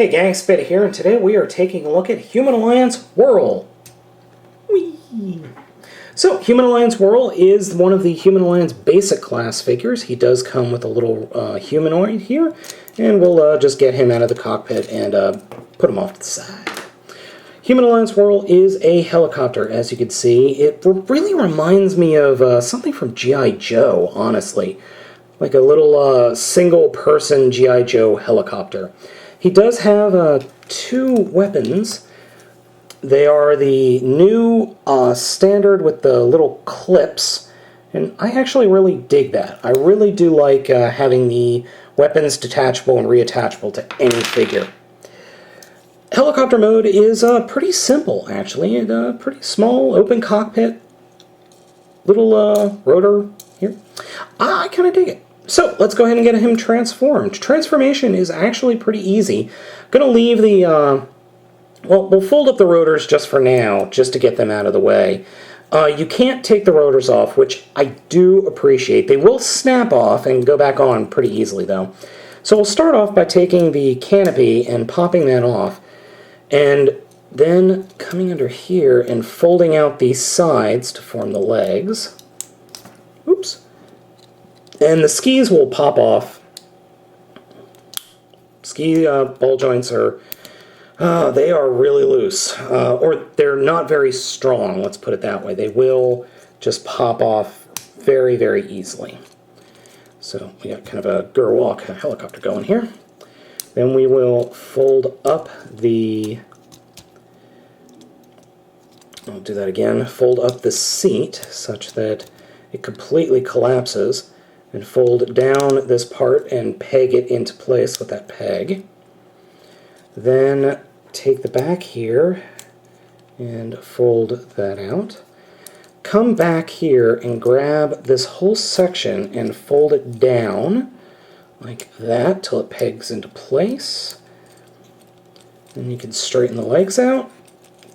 Hey gang, Spit here, and today we are taking a look at Human Alliance Whirl. Whee! So, Human Alliance Whirl is one of the Human Alliance basic class figures. He does come with a little humanoid here, and we'll just get him out of the cockpit and put him off to the side. Human Alliance Whirl is a helicopter, as you can see. It really reminds me of something from G.I. Joe, honestly. Like a little single-person G.I. Joe helicopter. He does have two weapons. They are the new standard with the little clips, and I actually really dig that. I really do like having the weapons detachable and reattachable to any figure. Helicopter mode is pretty simple, actually. A pretty small, open cockpit. Little rotor here. I kind of dig it. So, let's go ahead and get him transformed. Transformation is actually pretty easy. I'm going to leave the, well, we'll fold up the rotors just for now, just to get them out of the way. You can't take the rotors off, which I do appreciate. They will snap off and go back on pretty easily, though. So we'll start off by taking the canopy and popping that off, and then coming under here and folding out these sides to form the legs. Oops. And the skis will pop off. Ski ball joints are, they are really loose. Or they're not very strong, let's put it that way. They will just pop off very, very easily. So we got kind of a Gerwalk helicopter going here. Then we will fold up the, I'll do that again, fold up the seat such that it completely collapses. And fold down this part and peg it into place with that peg. Then take the back here and fold that out. Come back here and grab this whole section and fold it down like that till it pegs into place. Then you can straighten the legs out.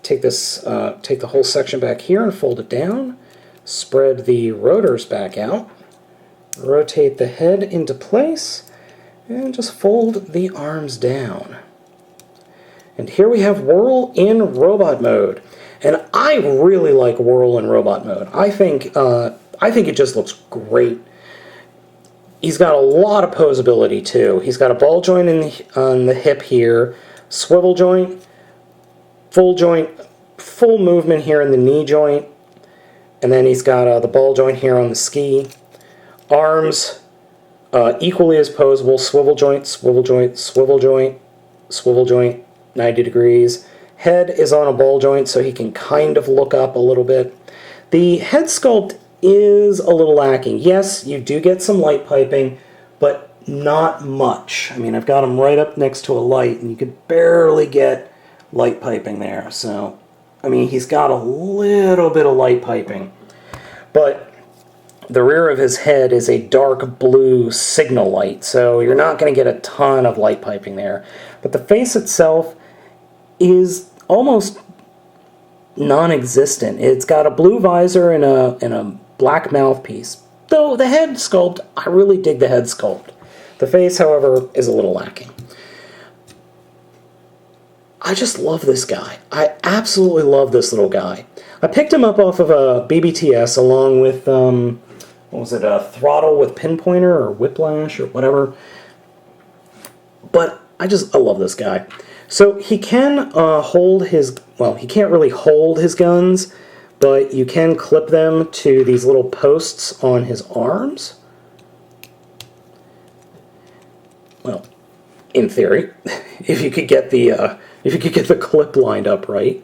Take this, take the whole section back here and fold it down. Spread the rotors back out. Rotate the head into place, and just fold the arms down. And here we have Whirl in robot mode. And I really like Whirl in robot mode. I think it just looks great. He's got a lot of posability too. He's got a ball joint on the hip here, swivel joint, full movement here in the knee joint, and then he's got the ball joint here on the ski. Arms, equally as posable, swivel joint, swivel joint, swivel joint, swivel joint, 90 degrees. Head is on a ball joint, so he can kind of look up a little bit. The head sculpt is a little lacking. Yes, you do get some light piping, but not much. I mean, I've got him right up next to a light, and you could barely get light piping there. So, I mean, he's got a little bit of light piping, but the rear of his head is a dark blue signal light, so you're not going to get a ton of light piping there. But the face itself is almost non-existent. It's got a blue visor and a black mouthpiece. Though the head sculpt, I really dig the head sculpt. The face, however, is a little lacking. I just love this guy. I absolutely love this little guy. I picked him up off of a BBTS along with, what was it, a Throttle with Pinpointer or Whiplash or whatever. But I love this guy. So he can hold his, well, he can't really hold his guns, but you can clip them to these little posts on his arms. Well, in theory, if you could get the clip lined up right.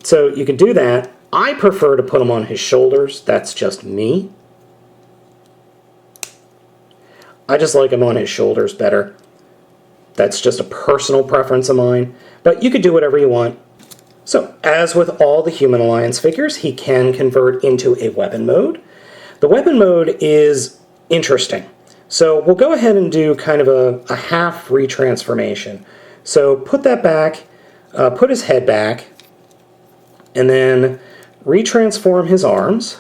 So you can do that. I prefer to put him on his shoulders. That's just me. I just like him on his shoulders better. That's just a personal preference of mine. But you could do whatever you want. So, as with all the Human Alliance figures, he can convert into a weapon mode. The weapon mode is interesting. So we'll go ahead and do kind of a half retransformation. So put that back, put his head back, and then retransform his arms.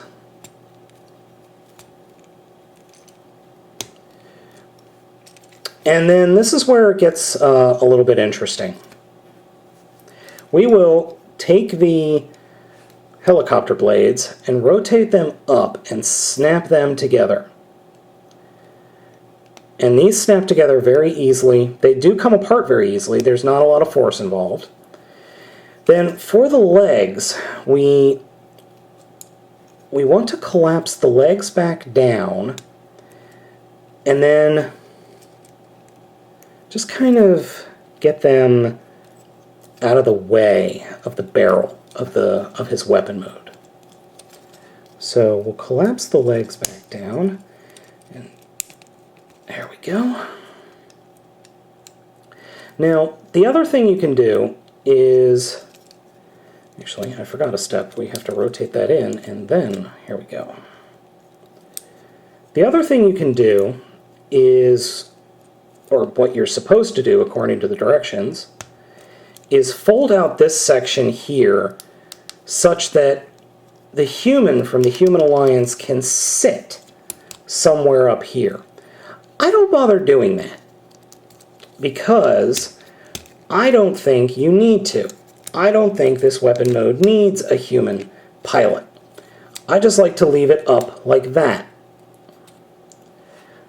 And then this is where it gets a little bit interesting. We will take the helicopter blades and rotate them up and snap them together. And these snap together very easily. They do come apart very easily. There's not a lot of force involved. Then for the legs, we want to collapse the legs back down and then just kind of get them out of the way of the barrel of his weapon mode. So we'll collapse the legs back down, and there we go. Now, the other thing you can do is, actually, I forgot a step. We have to rotate that in, and then, here we go. The other thing you can do is, or what you're supposed to do according to the directions, is fold out this section here such that the human from the Human Alliance can sit somewhere up here. I don't bother doing that because I don't think you need to. I don't think this weapon mode needs a human pilot. I just like to leave it up like that.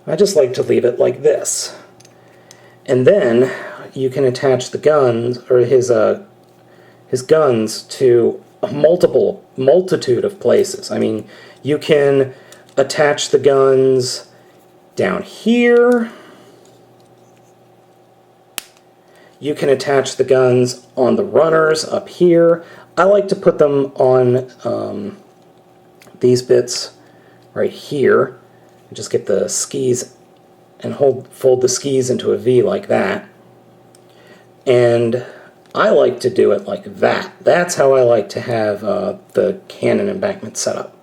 I just like to leave it like this. And then you can attach the guns, or his guns, to a multitude of places. I mean, you can attach the guns down here. You can attach the guns on the runners up here. I like to put them on these bits right here. Just get the skis and fold the skis into a V like that. And I like to do it like that. That's how I like to have the cannon embankment set up.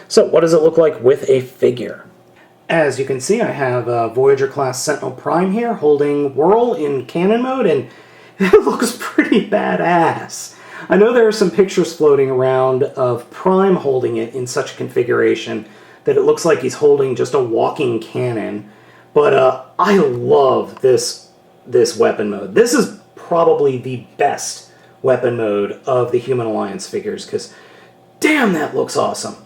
So what does it look like with a figure? As you can see, I have Voyager-class Sentinel Prime here holding Whirl in cannon mode, and it looks pretty badass. I know there are some pictures floating around of Prime holding it in such a configuration that it looks like he's holding just a walking cannon, but I love this weapon mode. This is probably the best weapon mode of the Human Alliance figures, because damn, that looks awesome.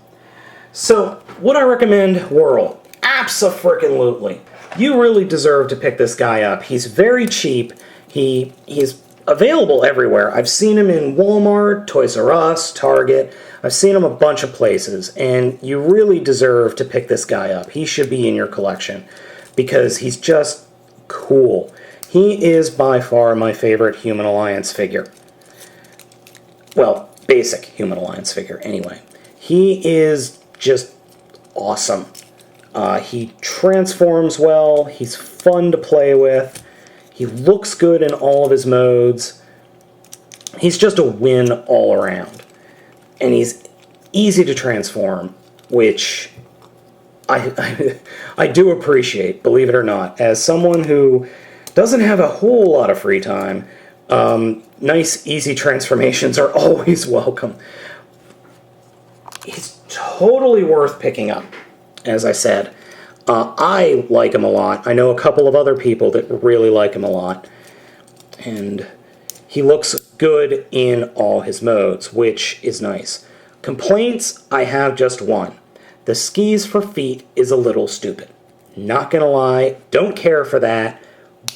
So, would I recommend Whirl? Abso-frickin-lutely. You really deserve to pick this guy up. He's very cheap. He's available everywhere. I've seen him in Walmart, Toys R Us, Target. I've seen him a bunch of places, and you really deserve to pick this guy up. He should be in your collection because he's just cool. He is by far my favorite Human Alliance figure. Well, basic Human Alliance figure, anyway. He is just awesome. He transforms well, he's fun to play with, he looks good in all of his modes. He's just a win all around. And he's easy to transform, which I do appreciate, believe it or not. As someone who doesn't have a whole lot of free time, nice, easy transformations are always welcome. He's totally worth picking up, as I said. I like him a lot. I know a couple of other people that really like him a lot. And he looks good in all his modes, which is nice. Complaints, I have just one. The skis for feet is a little stupid. Not gonna lie, don't care for that,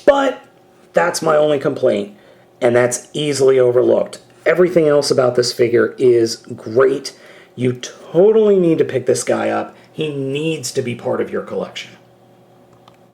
but that's my only complaint, and that's easily overlooked. Everything else about this figure is great. You totally need to pick this guy up. He needs to be part of your collection.